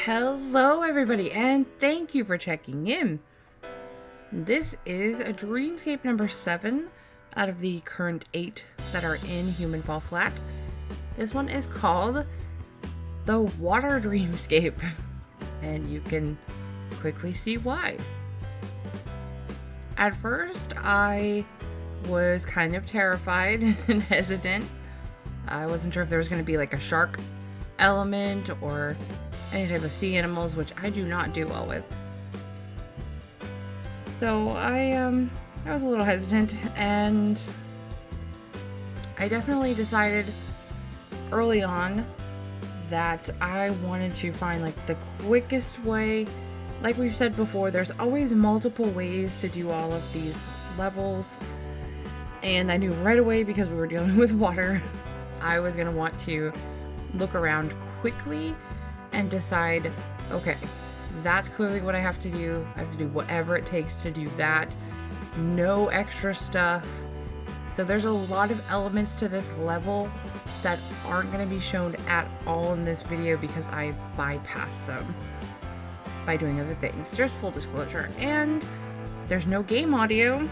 Hello everybody, and thank you for checking in. This is a Dreamscape number 7 out of the current 8 that are in Human Fall Flat. This one is called the Water Dreamscape, and you can quickly see why. At first, I was kind of terrified and hesitant. I wasn't sure if there was going to be like a shark element or any type of sea animals, which I do not do well with. So I was a little hesitant, and I definitely decided early on that I wanted to find like the quickest way. Like we've said before, there's always multiple ways to do all of these levels, and I knew right away, because we were dealing with water, I was going to want to look around quickly and decide, okay, that's clearly what I have to do. I have to do whatever it takes to do that. No extra stuff. So there's a lot of elements to this level that aren't going to be shown at all in this video because I bypass them by doing other things. There's full disclosure. And there's no game audio.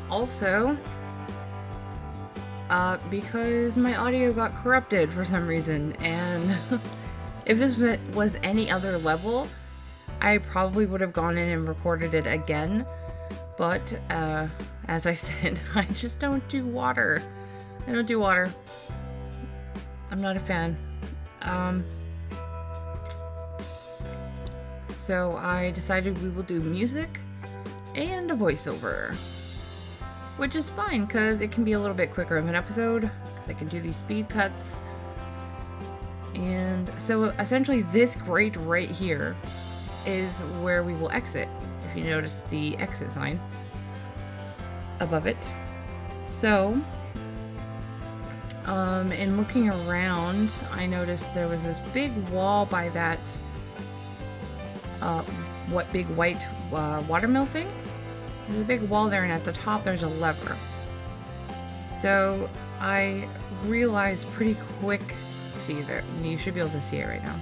Also, because my audio got corrupted for some reason, and if this was any other level, I probably would have gone in and recorded it again, but as I said, I just don't do water. I don't do water. I'm not a fan. So I decided we will do music and a voiceover, which is fine because it can be a little bit quicker of an episode because I can do these speed cuts. And so essentially this grate right here is where we will exit, if you notice the exit sign above it. So in looking around, I noticed there was this big wall by that big white watermill thing. There's a big wall there, and at the top there's a lever. So I realized pretty quick, see there, you should be able to see it right now.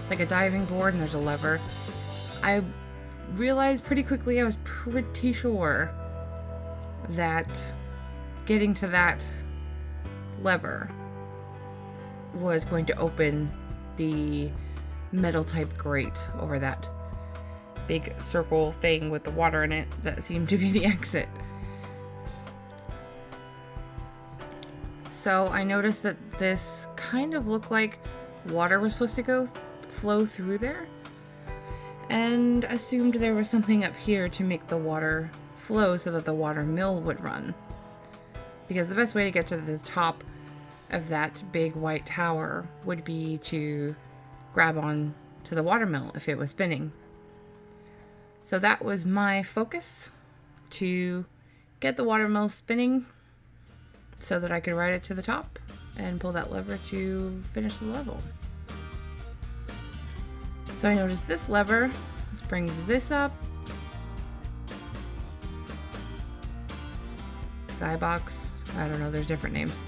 It's like a diving board and there's a lever. I realized pretty quickly, I was pretty sure that getting to that lever was going to open the metal type grate over that big circle thing with the water in it that seemed to be the exit. So I noticed that this kind of looked like water was supposed to flow through there, and assumed there was something up here to make the water flow so that the water mill would run. Because the best way to get to the top of that big white tower would be to grab on to the water mill if it was spinning. So that was my focus, to get the water mill spinning so that I could ride it to the top and pull that lever to finish the level. So I noticed this lever. This brings this up. Skybox. I don't know, there's different names.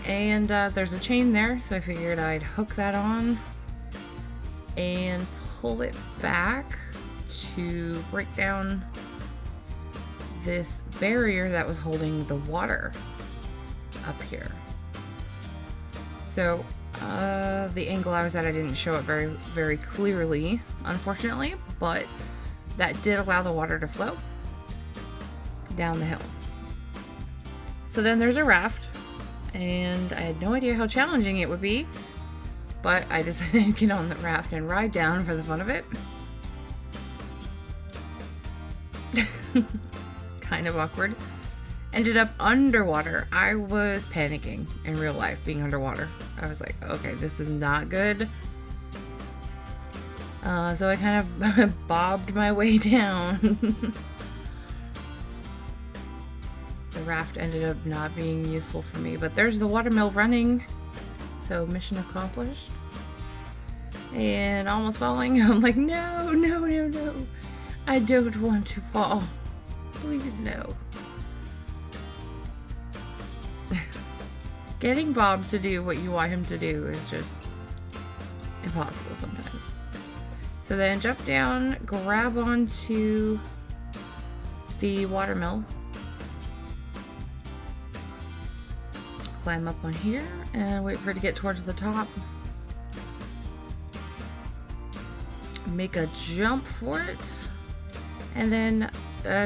And there's a chain there, so I figured I'd hook that on and pull it back to break down this barrier that was holding the water up here. So the angle I was at, I didn't show it very, very clearly, unfortunately, but that did allow the water to flow down the hill. So then there's a raft, and I had no idea how challenging it would be, but I decided to get on the raft and ride down for the fun of it. Kind of awkward. Ended up underwater. I was panicking in real life being underwater. I was like, okay, this is not good. So I kind of bobbed my way down. The raft ended up not being useful for me, but there's the watermill running, so mission accomplished. And almost falling. I'm like, no, no, no, no. I don't want to fall. Please, no. Getting Bob to do what you want him to do is just impossible sometimes. So then jump down, grab onto the watermill, climb up on here, and wait for it to get towards the top. Make a jump for it, and then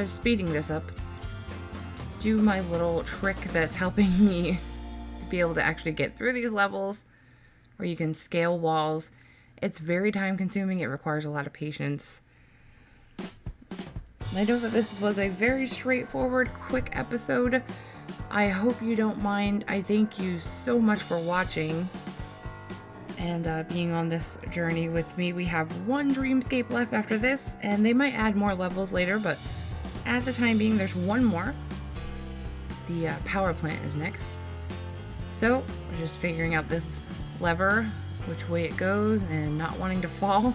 speeding this up, do my little trick that's helping me be able to actually get through these levels, where you can scale walls. It's very time consuming. It requires a lot of patience. I know that this was a very straightforward, quick episode. I hope you don't mind. I thank you so much for watching and being on this journey with me. We have one dreamscape left after this, and they might add more levels later, but at the time being, there's one more. The power plant is next. So we're just figuring out this lever, which way it goes, and not wanting to fall.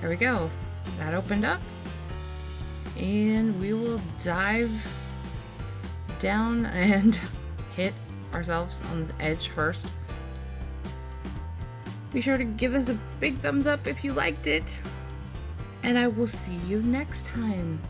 There we go. That opened up, and we will dive down and hit ourselves on the edge first. Be sure to give us a big thumbs up if you liked it, and I will see you next time.